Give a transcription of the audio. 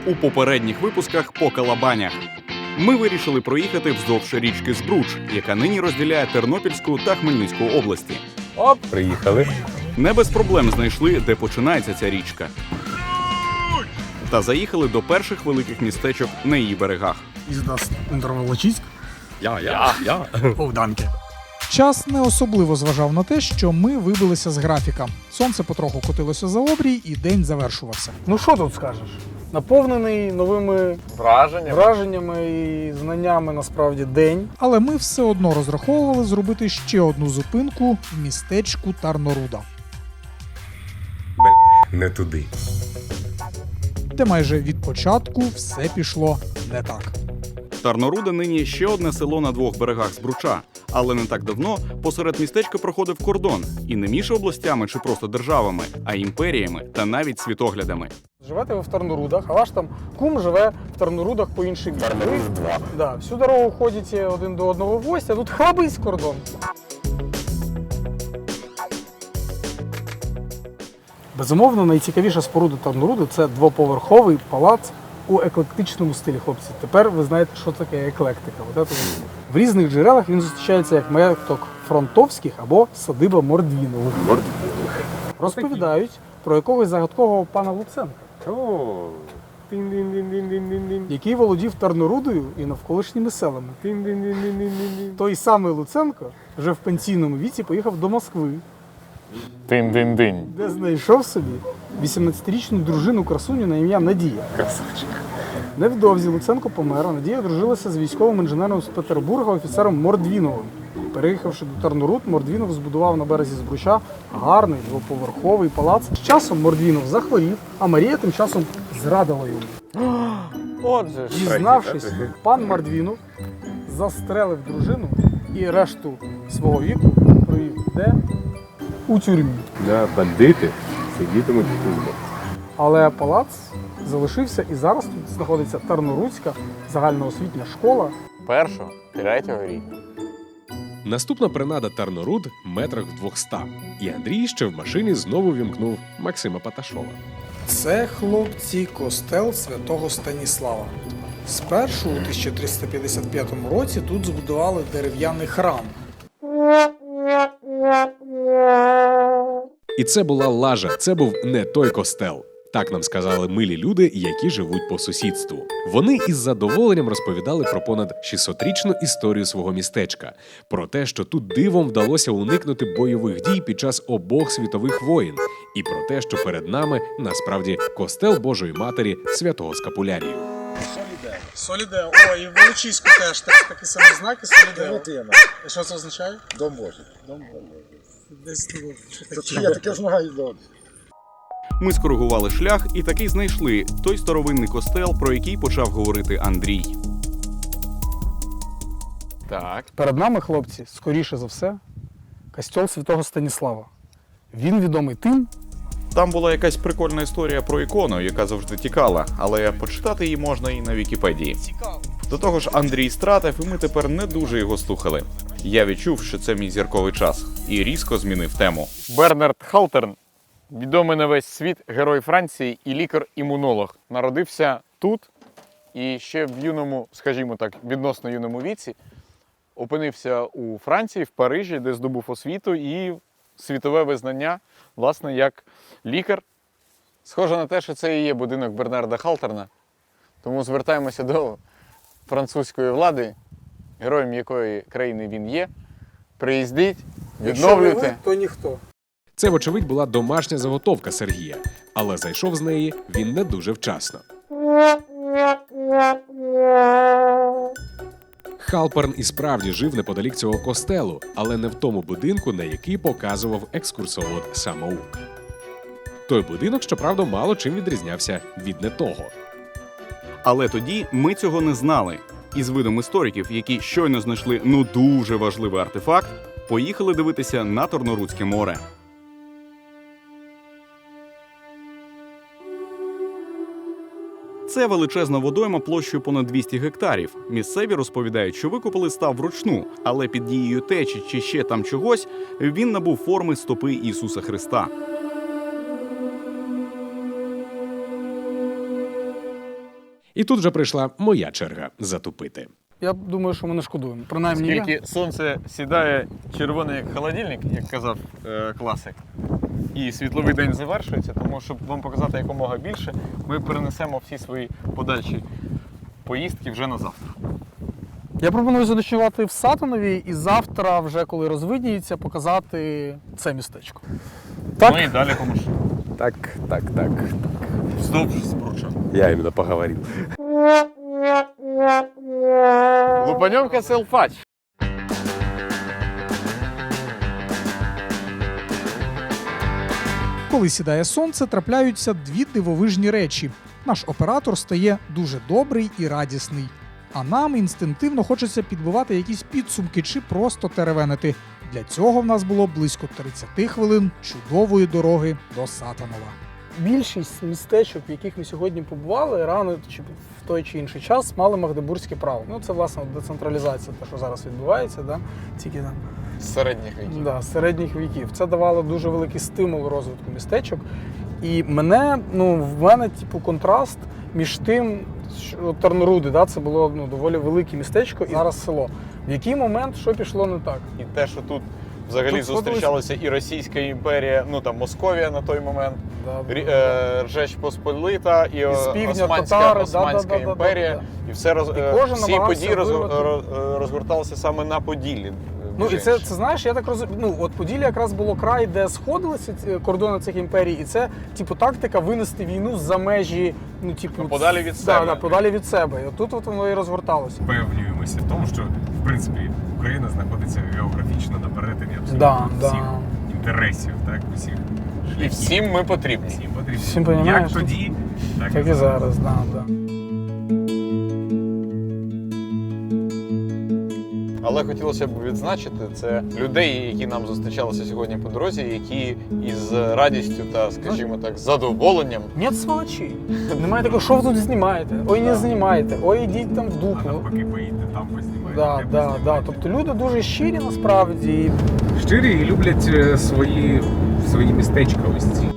У попередніх випусках по Калабанях ми вирішили проїхати вздовж річки Збруч, яка нині розділяє Тернопільську та Хмельницьку області. Оп, приїхали. Не без проблем знайшли, де починається ця річка. Та заїхали до перших великих містечок на її берегах. Із нас Волочиськ. Я. Богданки. Час не особливо зважав на те, що ми вибилися з графіка. Сонце потроху котилося за обрій, і день завершувався. Ну що тут скажеш? Наповнений новими враженнями і знаннями насправді день. Але ми все одно розраховували зробити ще одну зупинку в містечку Тарноруда, Не туди. де майже від початку все пішло не так. Тарноруда нині ще одне село на двох берегах Збруча. Але не так давно посеред містечка проходив кордон. І не між областями чи просто державами, а імперіями та навіть світоглядами. Живете ви в Тарнорудах, а ваш там кум живе в Тарнорудах по іншій бік. Тарнорud 2. Да, всю дорогу ходите один до одного в гості, а тут хлабись кордон. Безумовно, найцікавіша споруда Тарноруди – це двоповерховий палац у еклектичному стилі, хлопці. Тепер ви знаєте, що таке еклектика. В різних джерелах він зустрічається як маєток Фронтовських або садиба Мордвінових. Розповідають про якогось загадкового пана Луценка, О, тин-дин-дин-дин-дин-дин. який володів Тарнорудою і навколишніми селами. Тин-дин-дин-дин-дин-дин. Той самий Луценко вже в пенсійному віці поїхав до Москви, Тин-дин-дин. де знайшов собі 18-річну дружину-красуню на ім'я Надія. Красавчик. Невдовзі Луценко помер, а Надія одружилася з військовим інженером з Петербурга, офіцером Мордвіновим. Переїхавши до Тарноруд, Мордвінов збудував на березі Збруча гарний двоповерховий палац. З часом Мордвінов захворів, а Марія тим часом зрадила йому. Отже ж. Дізнавшись, пан Мордвінов застрелив дружину і решту свого віку провів де? У тюрмі. Да, бандити сидітимуть в тюрмах. Але палац залишився і зараз тут знаходиться Тарнорудська загальноосвітня школа. Першого, третього рівня. Наступна принада Тарноруд метрах в 200. І Андрій ще в машині знову вімкнув Максима Паташова. Це, хлопці, костел святого Станіслава. Спершу у 1355 році тут збудували дерев'яний храм. І це була лажа, це був не той костел. Так нам сказали милі люди, які живуть по сусідству. Вони із задоволенням розповідали про понад 600-річну історію свого містечка, про те, що тут дивом вдалося уникнути бойових дій під час обох світових воєн, і про те, що перед нами насправді костел Божої Матері святого Скапулярію. Солідео. О, і в Волочиську теж такі самі знаки Солідео. І що це означає? Дом Божий. Десь тут. Я таке знаю добре. Ми скоригували шлях і таки знайшли той старовинний костел, про який почав говорити Андрій. Так. Перед нами, хлопці, скоріше за все, костьол святого Станіслава. Він відомий тим, Там була якась прикольна історія про ікону, яка завжди тікала, але почитати її можна і на Вікіпедії. До того ж, Андрій стратив, і ми тепер не дуже його слухали. Я відчув, що це мій зірковий час, і різко змінив тему. Бернард Халтерн, відомий на весь світ герой Франції і лікар-імунолог. Народився тут і ще в юному, скажімо так, відносно юному віці опинився у Франції, в Парижі, де здобув освіту і світове визнання, власне, як лікар. Схоже на те, що це і є будинок Бернарда Халтерна. Тому звертаємося до французької влади, героєм якої країни він є. Приїздіть, відновлюйте. то ніхто. Це, вочевидь, була домашня заготовка Сергія, але зайшов з неї він не дуже вчасно. Халперн і справді жив неподалік цього костелу, але не в тому будинку, на який показував екскурсовод самоук. Той будинок, щоправда, мало чим відрізнявся від не того. Але тоді ми цього не знали. І з видом істориків, які щойно знайшли дуже важливий артефакт, поїхали дивитися на Тарнорудське море. Це величезна водойма площею понад 200 гектарів. Місцеві розповідають, що викопали став вручну, але під дією течі чи ще там чогось він набув форми стопи Ісуса Христа. І тут вже прийшла моя черга затупити. Я думаю, що ми не шкодуємо. Принаймні я. Скільки сонце сідає червоне як холодильник, як казав класик, і світловий день завершується, тому щоб вам показати якомога більше, ми перенесемо всі свої подальші поїздки вже на завтра. Я пропоную заночувати в Сатанові і завтра, вже коли розвидніється, показати це містечко. Так? Ну і далі по маршруту. Так. Вздовж Збруча. Я іменно поговорив. Лупаньовка селфач. Коли сідає сонце, трапляються дві дивовижні речі. Наш оператор стає дуже добрий і радісний. А нам інстинктивно хочеться підбивати якісь підсумки чи просто теревенити. Для цього в нас було близько 30 хвилин чудової дороги до Сатанова. Більшість містечок, в яких ми сьогодні побували, рано чи в той чи інший час мали магдебурзьке право. Ну це власне децентралізація, те, що зараз відбувається, да? Тільки там З середніх віків. да, з середніх віків. Це давало дуже великий стимул розвитку містечок. І в мене контраст між тим, що Тарноруди, да, це було доволі велике містечко, і зараз село. В який момент що пішло не так? І те, що тут взагалі Тут зустрічалася і Російська імперія, ну там Московія на той момент, Речь Посполита, і з півдня Османська, татари, Османська імперія. І все кожен всі намагався події виявити- розгорталися саме на Поділлі. Ну і між це іншим. знаєш, я так розумію. Ну от Поділля якраз було край, де сходилися кордони цих імперій, і це тактика винести війну за межі, подалі від себе. Да, подалі від себе. І отут воно і розгорталося. Впевнюємося в тому, що в принципі Україна знаходиться географічно на перетині абсолютно Да, всіх да. інтересів, так, усіх І шляхів. всім ми потрібні. Всім потрібно. Всім, понімаєш? Як тоді, так Так і зараз, да. Але хотілося б відзначити, це людей, які нам зустрічалися сьогодні по дорозі, які із радістю та, скажімо так, задоволенням. Нет сволочей. Немає такого, що ви тут знімаєте? Ой, не знімайте, ой, ідіть там в А дупу. навпаки, поїдьте там познімайте. Да, де да, познімайте. да. Тобто люди дуже щирі насправді. Щирі і люблять свої містечка ось ці.